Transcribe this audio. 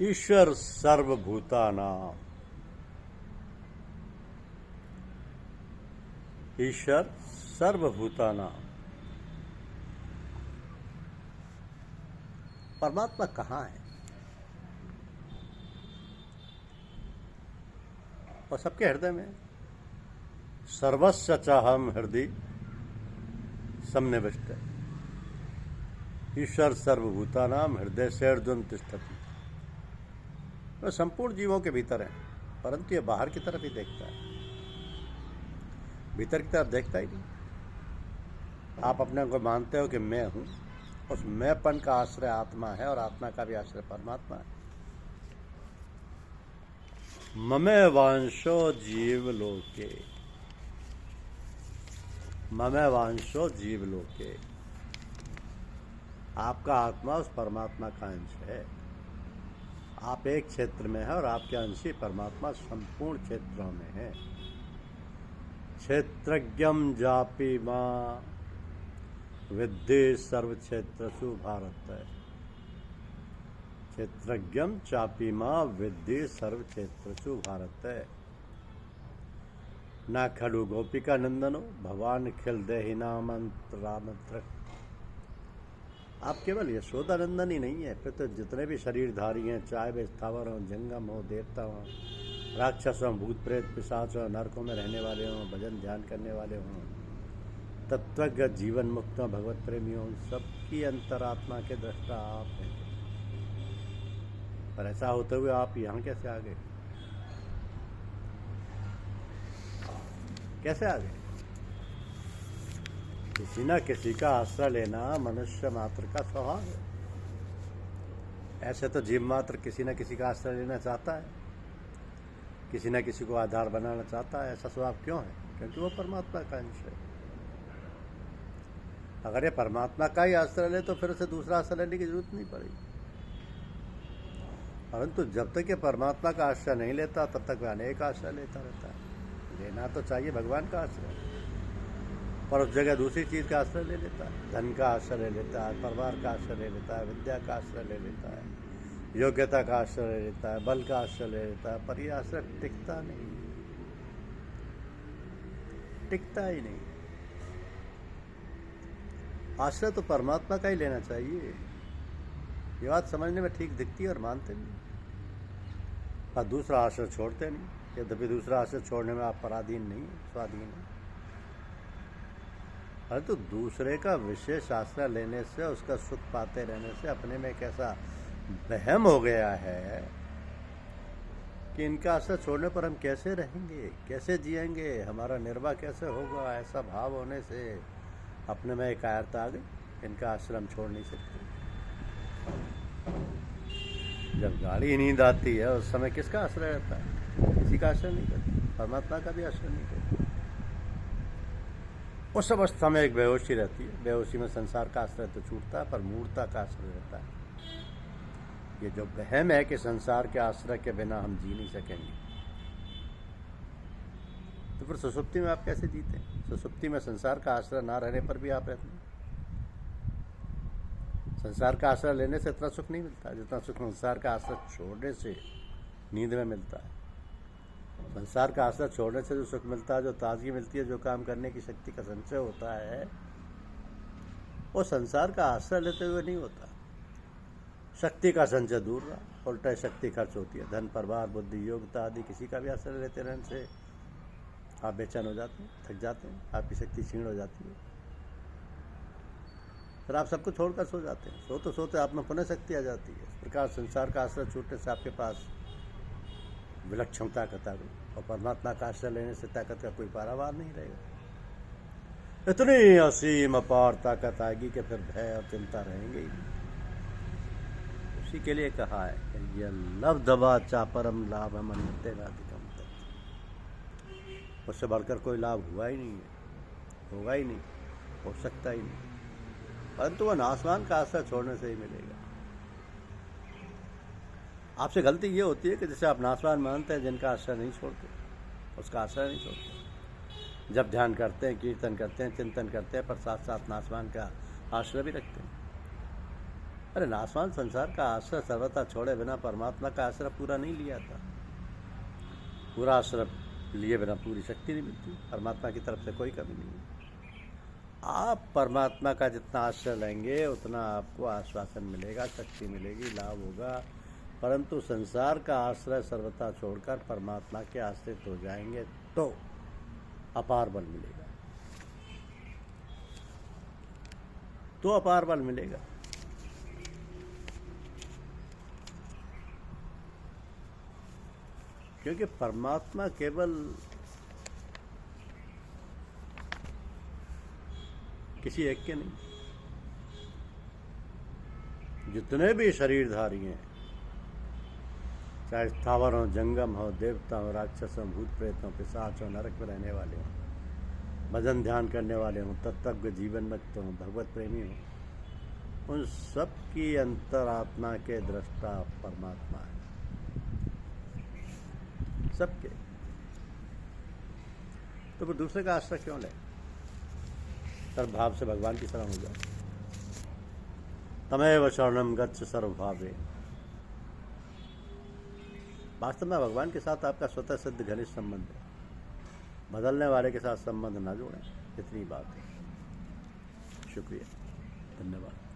ईश्वर सर्वभूतानां, ईश्वर सर्वभूतानां। परमात्मा कहाँ है? और सबके हृदय में। सर्वस्य चाहम हृदय सम्निविष्ट। ईश्वर सर्वभूतानां हृदय से अर्जुन तिष्ठति। वह संपूर्ण जीवों के भीतर है, परंतु यह बाहर की तरफ ही देखता है, भीतर की तरफ देखता ही नहीं। आप अपने को मानते हो कि मैं हूं, उस मैंपन का आश्रय आत्मा है और आत्मा का भी आश्रय परमात्मा है। ममे वांशो जीवलोके, ममे वांशो जीवलोके। आपका आत्मा उस परमात्मा का अंश है। आप एक क्षेत्र में है और आपके अंशी परमात्मा संपूर्ण क्षेत्रों में है। क्षेत्रज्ञम जापी मां विद्धि सर्व क्षेत्रसु भारत। क्षेत्रज्ञम चापी मां विद्धि सर्व क्षेत्रसु भारत। ना खडु गोपिका नंदनो भगवान खिल देहिनामंत्र। आप केवल यशोदा नंदन ही नहीं है, फिर तो जितने भी शरीरधारी हैं, चाहे वे स्थावर हों, जंगम हो, देवता हों, राक्षस हों, भूत प्रेत पिशाच हों, नरकों में रहने वाले हों, भजन ध्यान करने वाले हों, तत्वज्ञ जीवन मुक्त हों, भगवत प्रेमी हों, सबकी अंतरात्मा के दृष्टा आप हैं। पर ऐसा होते हुए आप यहाँ कैसे आ गए? कैसे आ गए? किसी न किसी का आश्रय लेना मनुष्य मात्र का स्वभाव है। ऐसे तो जीव मात्र किसी न किसी का आश्रय लेना चाहता है, किसी न किसी को आधार बनाना चाहता है। ऐसा स्वभाव क्यों है? क्योंकि वो परमात्मा का अंश है। अगर ये परमात्मा का ही आश्रय ले तो फिर उसे दूसरा आश्रय लेने की जरूरत नहीं पड़ेगी। परंतु जब तक ये परमात्मा का आश्रय नहीं लेता तब तक वह अनेक आश्रय लेता रहता है। लेना तो चाहिए भगवान का आश्रय, पर उस जगह दूसरी चीज़ का आश्रय ले लेता है। धन का आश्रय ले लेता है, परिवार का आश्रय ले लेता है, विद्या का आश्रय ले लेता है, योग्यता का आश्रय ले लेता है, बल का आश्रय ले लेता है। पर यह आश्रय टिकता नहीं, टिकता ही नहीं। आश्रय तो परमात्मा का ही लेना चाहिए। ये बात समझने में ठीक दिखती है और मानते नहीं, पर दूसरा आश्रय छोड़ते नहीं। यद्यपि दूसरा आश्रय छोड़ने में आप पराधीन नहीं, स्वाधीन है, परंतु दूसरे का विशेष आश्रय लेने से, उसका सुख पाते रहने से अपने में एक ऐसा वहम हो गया है कि इनका आश्रय छोड़ने पर हम कैसे रहेंगे, कैसे जिएंगे, हमारा निर्वाह कैसे होगा। ऐसा भाव होने से अपने में एक कायरता आ गई, इनका आश्रय हम छोड़ नहीं सकते। जब गाढ़ी नींद आती है उस समय किसका आश्रय रहता है? किसी का आश्रय नहीं करता, परमात्मा का भी आश्रय नहीं करता। उस अवस्था में एक बेहोशी रहती है। बेहोशी में संसार का आश्रय तो छूटता है, पर मूर्ता का आश्रय रहता है। ये जो वहम है कि संसार के आश्रय के बिना हम जी नहीं सकेंगे, तो फिर सुसुप्ति में आप कैसे जीते? सुसुप्ति में संसार का आश्रय ना रहने पर भी आप रहते हैं। संसार का आश्रय लेने से इतना सुख नहीं मिलता जितना सुख संसार का आश्रय छोड़ने से नींद में मिलता है। संसार का आश्रय छोड़ने से जो सुख मिलता है, जो ताजगी मिलती है, जो काम करने की शक्ति का संचय होता है, वो संसार का आश्रय लेते हुए नहीं होता। शक्ति का संचय दूर रहा, उल्टा शक्ति खर्च होती है। धन, परिवार, बुद्धि, योग्यता आदि किसी का भी आश्रय लेते रहने से आप बेचैन हो जाते हैं, थक जाते हैं, आपकी शक्ति क्षीण हो जाती है, फिर आप सबको छोड़कर सो जाते हैं। सोते सोते आप में पुनः शक्ति आ जाती है। इस प्रकार संसार का आश्रय छूटने से आपके पास विलक्षण ताकत आ गई, और परमात्मा का आश्रय लेने से ताकत का कोई पारावार नहीं रहेगा। इतनी असीम अपार ताकत आएगी कि फिर भय और चिंता रहेंगे ही। उसी के लिए कहा है कि यह लव दबा चापरम लाभ मनते नाधिकम तत्। उससे बढ़कर कोई लाभ हुआ ही नहीं है, होगा ही नहीं, हो सकता ही नहीं, परंतु वह आसमान का आश्रय छोड़ने से ही मिलेगा। आपसे गलती ये होती है कि जैसे आप नासवान मानते हैं, जिनका आश्रय नहीं छोड़ते, उसका आश्रय नहीं छोड़ते। जब ध्यान करते हैं, कीर्तन करते हैं, चिंतन करते हैं, पर साथ साथ नासवान का आश्रय भी रखते हैं। अरे नासवान संसार का आश्रय सर्वथा छोड़े बिना परमात्मा का आश्रय पूरा नहीं लिया था। पूरा आश्रय लिए बिना पूरी शक्ति नहीं मिलती। परमात्मा की तरफ से कोई कमी नहीं है। आप परमात्मा का जितना आश्रय लेंगे उतना आपको आश्वासन मिलेगा, शक्ति मिलेगी, लाभ होगा। परंतु संसार का आश्रय सर्वथा छोड़कर परमात्मा के आश्रित हो जाएंगे तो अपार बल मिलेगा, तो अपार बल मिलेगा। क्योंकि परमात्मा केवल किसी एक के नहीं, जितने भी शरीरधारी हैं, चाहे स्थावर हो, जंगम हो, देवता हो, राक्षस हो, भूत प्रेत हो, पिशाच हो, नरक में रहने वाले हों, भजन ध्यान करने वाले हों, तत्व जीवन भक्त हों, भगवत प्रेमी हों, उन सब की अंतरात्मा के दृष्टा परमात्मा है, सबके। तो फिर दूसरे का आश्रय क्यों ले? सर्वभाव से भगवान की शरण हो जाए। तमेव शरणम गच्छ सर्वभावे। वास्तव में भगवान के साथ आपका स्वतः सिद्ध घनिष्ठ संबंध है। बदलने वाले के साथ संबंध ना जोड़ें, इतनी बात है। शुक्रिया, धन्यवाद।